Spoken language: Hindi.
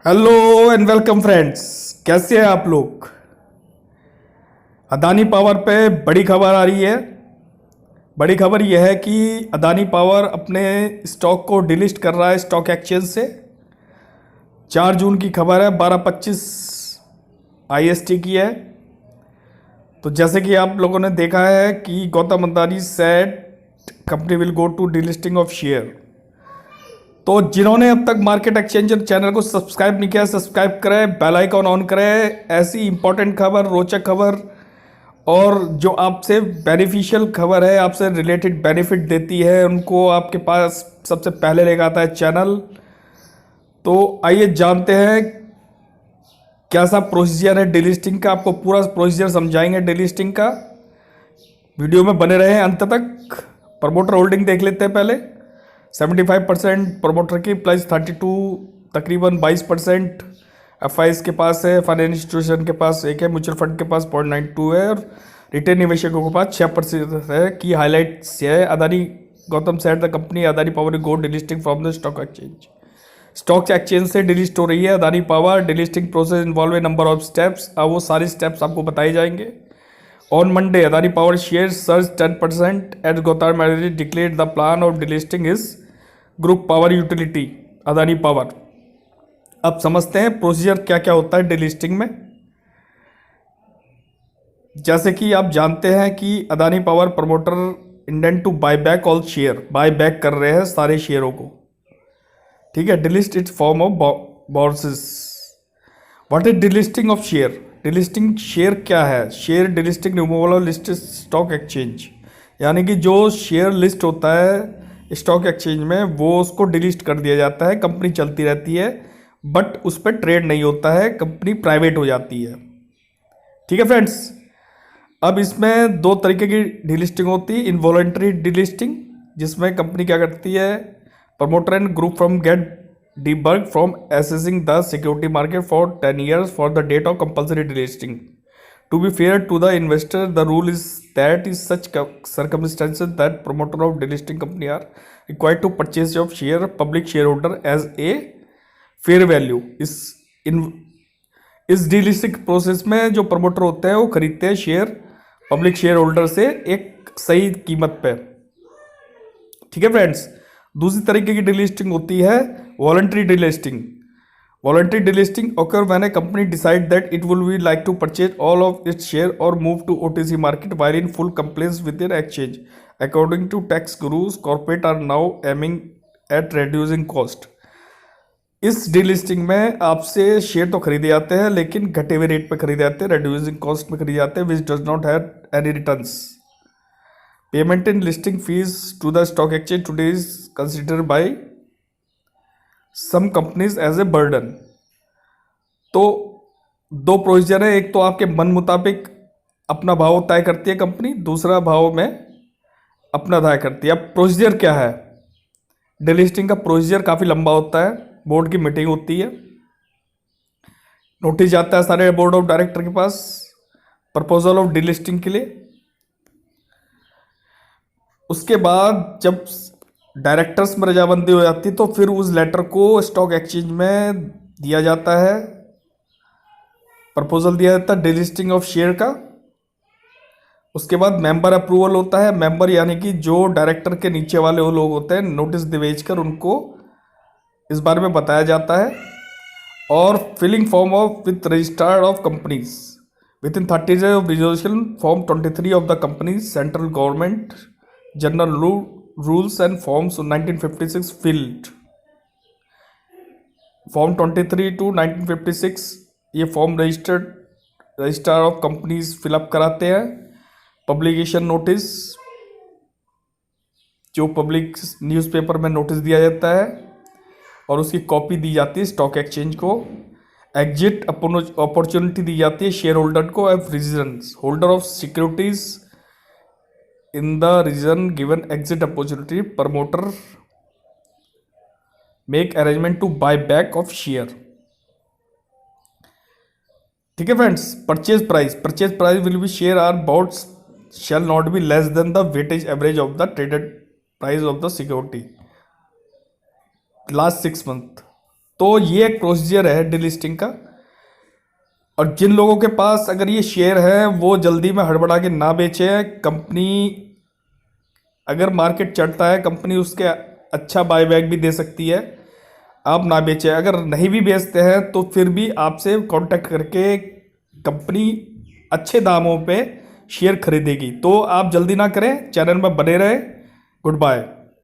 Hello and welcome friends. कैसे हैं आप लोग। अदानी पावर पे बड़ी खबर आ रही है। बड़ी खबर यह है कि अदानी पावर अपने स्टॉक को डिलिस्ट कर रहा है स्टॉक एक्सचेंज से। 4 जून की खबर है, 12:25 IST की है। तो जैसे कि आप लोगों ने देखा है कि Gautam Adani said company will go to delisting of share. तो जिन्होंने अब तक मार्केट एक्सचेंजर चैनल को सब्सक्राइब नहीं किया, सब्सक्राइब करें, बेल आइकॉन ऑन करें। ऐसी इंपॉर्टेंट खबर, रोचक खबर और जो आपसे बेनिफिशियल खबर है, आपसे रिलेटेड बेनिफिट देती है, उनको आपके पास सबसे पहले लेकर आता है चैनल। तो आइए जानते हैं कैसा प्रोसीजर है डिलिस्टिंग का। आपको पूरा प्रोसीजर समझाएंगे डिलिस्टिंग का। वीडियो में बने रहे अंत तक। प्रमोटर होल्डिंग देख लेते हैं पहले। 75% प्रमोटर की प्लस 32 तकरीबन 22% FIs के पास है। फाइनेंशियल इंस्टीट्यूशन के पास एक है, म्यूचुअल फंड के पास 0.92 है और रिटेल निवेशकों के पास 6% है। की हाईलाइट्स है, Adani Gautam said the company Adani power go delisting from the stock exchange. Stock exchange से डिलिस्ट हो रही है Adani power. Delisting process involve A number of steps. अब वो सारे स्टेप्स आपको बताए जाएंगे। On Monday, Adani Power shares surged 10% as Gautam Adani declared the plan of delisting his group power utility, Adani Power। अब समझते हैं प्रोसीजर क्या क्या होता है डिलिस्टिंग में। जैसे कि आप जानते हैं कि Adani power promoter intend to buy back all share, buy back कर रहे हैं सारे शेयरों को। ठीक है। Delist its form of bourses. What is delisting of share. Delisting share क्या है। Share delisting removal of list stock exchange, यानी कि जो शेयर लिस्ट होता है स्टॉक एक्सचेंज में वो उसको डिलिस्ट कर दिया जाता है। कंपनी चलती रहती है बट उस पर ट्रेड नहीं होता है, कंपनी प्राइवेट हो जाती है। ठीक है फ्रेंड्स। अब इसमें 2 तरीके की डिलिस्टिंग होती है। इनवॉलंटरी डिलिस्टिंग, जिसमें कंपनी क्या करती है, promoter and group from get debarred from accessing the security market for 10 years for the date of compulsory delisting. To be fair to the investor, the rule is that in such circumstances that promoter of delisting company are required to purchase of share public shareholder as a fair value। इस डीलिस्टिंग प्रोसेस में जो प्रमोटर होते हैं वो खरीदते हैं शेयर पब्लिक शेयर होल्डर से एक सही कीमत पे। ठीक है फ्रेंड्स। दूसरी तरीके की डिलिस्टिंग होती है voluntary delisting. Voluntary delisting occur when a company decide that it will be like to purchase all of its share or move to OTC market while in full compliance with their exchange. According to tax gurus, corporate are now aiming at reducing cost। इस डिलिस्टिंग में आपसे शेयर तो खरीदे जाते हैं लेकिन घटे हुए रेट पे खरीदे जाते हैं, reducing cost में खरीदे जाते हैं, which does not have any returns। Payment in listing fees to the stock exchange today is considered by some companies as a burden। तो 2 प्रोसीजर है। एक तो आपके मन मुताबिक अपना भाव तय करती है कंपनी, दूसरा भाव में अपना तय करती है। अब प्रोसीजर क्या है डिलिस्टिंग का। प्रोसीजर काफ़ी लंबा होता है। बोर्ड की मीटिंग होती है, नोटिस जाता है सारे बोर्ड ऑफ डायरेक्टर के पास प्रपोजल ऑफ डिलिस्टिंग के लिए। उसके बाद जब डायरेक्टर्स में रजामंदी हो जाती है तो फिर उस लेटर को स्टॉक एक्सचेंज में दिया जाता है, प्रपोजल दिया जाता है डिलिस्टिंग ऑफ शेयर का। उसके बाद मेंबर अप्रूवल होता है। मेंबर यानी कि जो डायरेक्टर के नीचे वाले वो लोग होते हैं, नोटिस भेजकर उनको इस बारे में बताया जाता है। और filling form of with registrar of companies within 30 days of resolution form 23 of the companies central government general rules and forms 1956 filed. Form 23 to 1956 ये form registrar of companies fill up कराते हैं। पब्लिकेशन नोटिस, जो पब्लिक न्यूज़पेपर में नोटिस दिया जाता है और उसकी कॉपी दी जाती है स्टॉक एक्सचेंज को। एग्जिट अपॉर्चुनिटी दी जाती है शेयर होल्डर को F regions holder of securities in the reason given exit opportunity promoter make arrangement to buy back of share. ठीक है friends. Purchase price will be share are bought shall not be less than the weightage average of the traded price of the security last 6 month। तो ये एक प्रोसीजर है डिलिस्टिंग का। और जिन लोगों के पास अगर ये शेयर है वो जल्दी में हड़बड़ा के ना बेचे। कंपनी अगर मार्केट चढ़ता है कंपनी उसके अच्छा बायबैक भी दे सकती है, आप ना बेचें। अगर नहीं भी बेचते हैं तो फिर भी आपसे कांटेक्ट करके कंपनी अच्छे दामों पे शेयर खरीदेगी। तो आप जल्दी ना करें, चैनल में बने रहें। Good bye.